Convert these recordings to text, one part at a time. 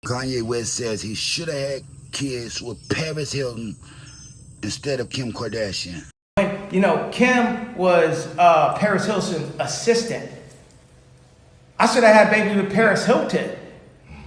Kanye West says he should have had kids with Paris Hilton instead of Kim Kardashian. You know, Kim was Paris Hilton's assistant. I should have had babies with Paris Hilton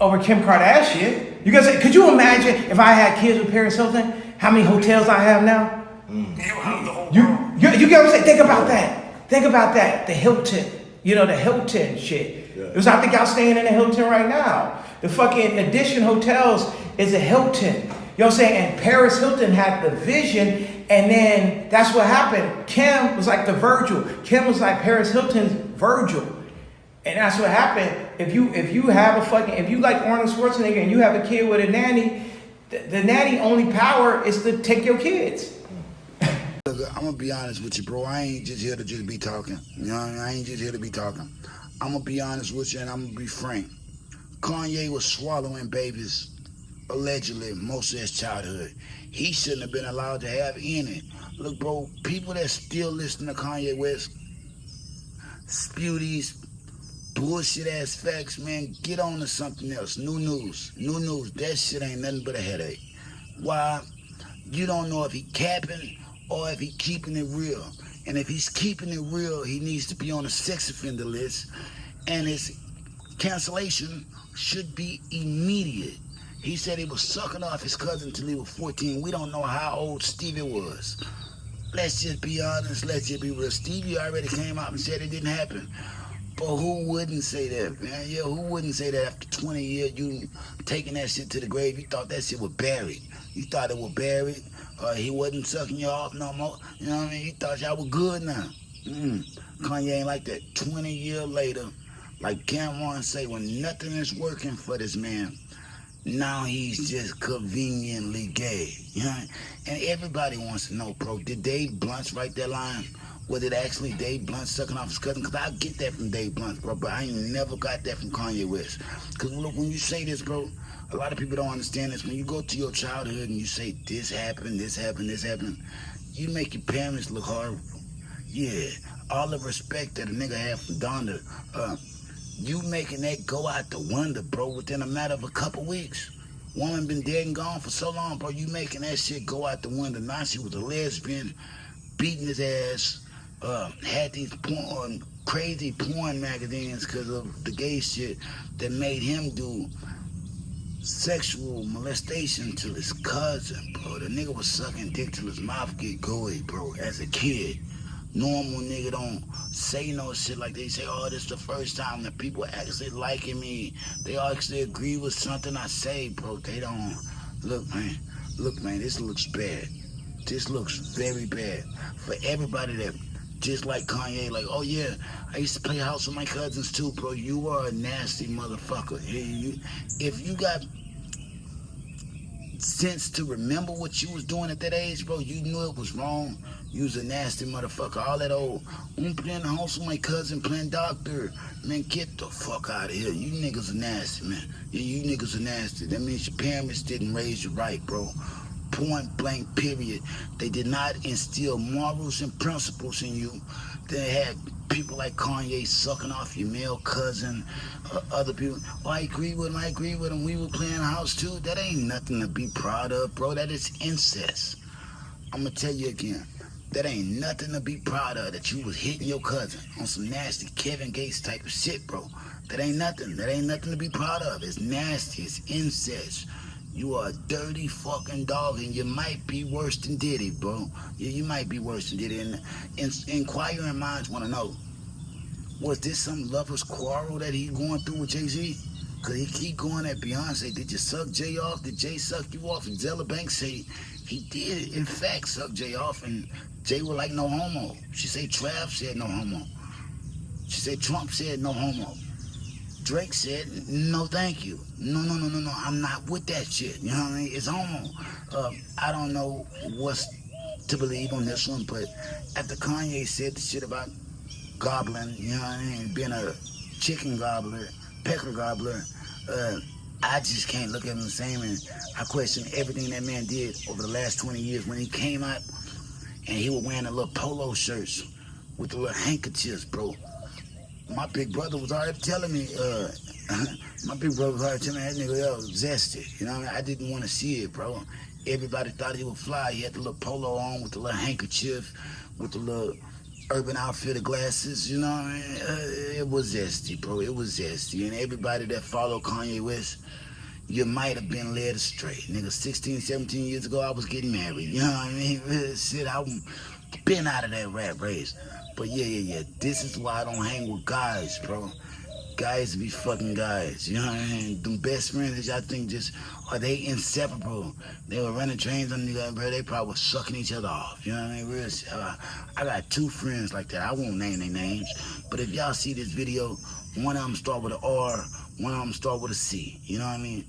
over Kim Kardashian. You guys, could you imagine if I had kids with Paris Hilton? How many hotels I have now? You have the whole You world. get what I'm saying? Think about that. Think about that. The Hilton. You know, the Hilton shit. Yeah. It was, I think y'all staying in the Hilton right now. The fucking Edition Hotels is a Hilton. You know what I'm saying? And Paris Hilton had the vision, and then that's what happened. Kim was like the Virgil. Kim was like Paris Hilton's Virgil. And that's what happened. If you have a fucking, if you like Arnold Schwarzenegger and you have a kid with a nanny, the nanny only power is to take your kids. Look, I'm gonna be honest with you, bro. I ain't just here to just be talking. You know what I mean? I ain't just here to be talking. I'm gonna be honest with you and I'm gonna be frank. Kanye was swallowing babies, allegedly, most of his childhood. He shouldn't have been allowed to have any. Look, bro, people that still listen to Kanye West spew these bullshit ass facts, man. Get on to something else. New news. That shit ain't nothing but a headache. Why? You don't know if he capping or if he keeping it real. And if he's keeping it real, he needs to be on a sex offender list. And his cancellation should be immediate. He said he was sucking off his cousin till he was 14. We don't know how old Stevie was. Let's just be honest. Let's just be real. Stevie already came out and said it didn't happen. But who wouldn't say that, man? Yeah, who wouldn't say that after 20 years, you taking that shit to the grave? You thought that shit was buried. You thought it was buried. He wasn't sucking you off no more. You know what I mean? You thought y'all were good now. Kanye ain't like that. 20 years later, like Cameron say, when nothing is working for this man, now he's just conveniently gay. You know? And everybody wants to know, bro, did Dave Blunt write that line? Was it actually Dave Blunt sucking off his cousin? Because I get that from Dave Blunt, bro, but I ain't never got that from Kanye West. Because look, when you say this, bro, a lot of people don't understand this. When you go to your childhood and you say, this happened, you make your parents look horrible. Yeah, all the respect that a nigga had from Donda, you making that go out the window, bro, within a matter of a couple weeks. Woman been dead and gone for so long, bro, you making that shit go out the window. Now she was a lesbian, beating his ass, had these crazy porn magazines because of the gay shit that made him do sexual molestation to his cousin, bro. The nigga was sucking dick till his mouth get gooey, bro, as a kid. Normal nigga don't say no shit like they say, oh, this the first time that people actually liking me. They actually agree with something I say, bro. They don't. Look, man, this looks bad. This looks very bad for everybody that just like Kanye, like, oh yeah, I used to play house with my cousins too, bro. You are a nasty motherfucker. If you got sense to remember what you was doing at that age, bro, you knew it was wrong. You was a nasty motherfucker. All that old, I'm playing the house with my cousin, playing doctor. Man, get the fuck out of here. You niggas are nasty, man. Yeah, you niggas are nasty. That means your parents didn't raise you right, bro. Point blank, period. They did not instill morals and principles in you. They had people like Kanye sucking off your male cousin, other people. Oh, I agree with him. We were playing house too. That ain't nothing to be proud of, bro. That is incest. I'm gonna tell you again. That ain't nothing to be proud of, that you was hitting your cousin on some nasty Kevin Gates type of shit, bro. That ain't nothing. That ain't nothing to be proud of. It's nasty. It's incest. You are a dirty fucking dog, and you might be worse than Diddy, bro. Yeah, you might be worse than Diddy. And inquiring minds want to know, was this some lover's quarrel that he going through with Jay-Z? Because he keep going at Beyonce. Did you suck Jay off? Did Jay suck you off? And Zella Banks say he did, in fact, suck Jay off, and Jay was like, no homo. She say Trav said no homo. She said Trump said no homo. Drake said, no thank you. No, I'm not with that shit. You know what I mean? It's homo. I don't know what's to believe on this one, but after Kanye said the shit about gobbling, you know what I mean, being a chicken gobbler, pecker gobbler, I just can't look at him the same, and I question everything that man did over the last 20 years. When he came out and he was wearing the little polo shirts with the little handkerchiefs, bro. My big brother was already telling me, My big brother probably tell me that nigga was zesty. You know what I mean? I didn't want to see it, bro. Everybody thought he would fly. He had the little polo on with the little handkerchief, with the little Urban Outfitter glasses, you know what I mean? It was zesty, bro. It was zesty. And everybody that followed Kanye West, you might have been led astray. Nigga, 16, 17 years ago, I was getting married. You know what I mean? Shit, I been out of that rat race. But yeah. This is why I don't hang with guys, bro. Guys be fucking guys, you know what I mean? Them best friends that y'all think just, are they inseparable? They were running trains on nigga, bro, they probably was sucking each other off, you know what I mean? Real shit. I got two friends like that. I won't name their names, but if y'all see this video, one of them start with an R, one of them start with a C, you know what I mean?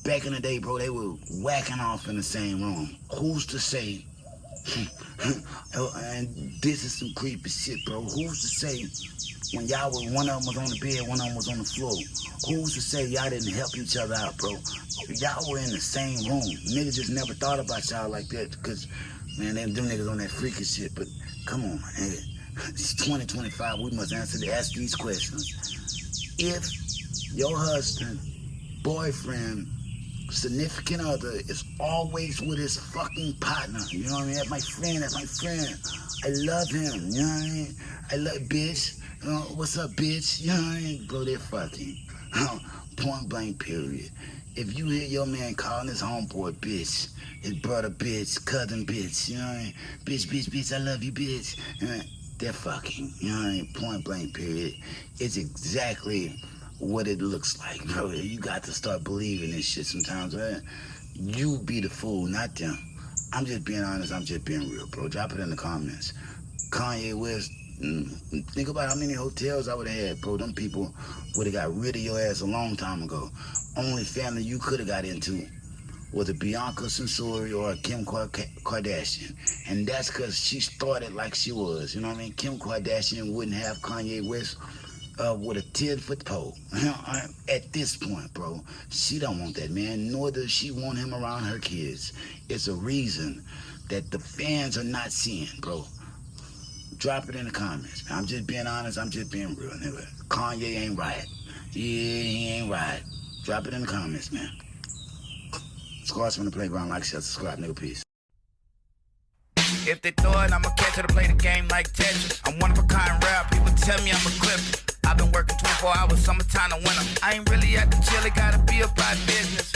Back in the day, bro, they were whacking off in the same room. Who's to say, and this is some creepy shit, bro, who's to say when y'all were, one of them was on the bed, one of them was on the floor. Who's to say y'all didn't help each other out, bro? Y'all were in the same room. Niggas just never thought about y'all like that because, man, them niggas on that freaky shit. But come on, man. It's 2025. We must ask these questions. If your husband, boyfriend, significant other is always with his fucking partner, you know what I mean? That's my friend. I love him, you know what I mean? I love bitch. What's up, bitch? You know what I mean? Bro, they're fucking. Point blank, period. If you hear your man calling his homeboy bitch, his brother bitch, cousin bitch, you know what I mean? Bitch, I love you, bitch. They're fucking, you know what I mean? Point blank, period. It's exactly what it looks like, bro. You got to start believing this shit sometimes, right? You be the fool, not them. I'm just being honest. I'm just being real, bro. Drop it in the comments. Kanye West, think about how many hotels I would have had, bro. Them people would have got rid of your ass a long time ago. Only family you could have got into was a Bianca Censori or a Kim Kardashian. And that's because she started like she was. You know what I mean? Kim Kardashian wouldn't have Kanye West with a 10-foot pole. At this point, bro, she don't want that man, nor does she want him around her kids. It's a reason that the fans are not seeing, bro. Drop it in the comments, man. I'm just being honest. I'm just being real, nigga. Kanye ain't right. Yeah, he ain't right. Drop it in the comments, man. Scars from the playground. Like, share, subscribe, nigga. Peace. If they throw it, I'ma catch it to play the game like Tetris. I'm one of a kind rap. People tell me I'm a clip. I've been working 24 hours, summertime to winter. I ain't really at the chill. It gotta be about business.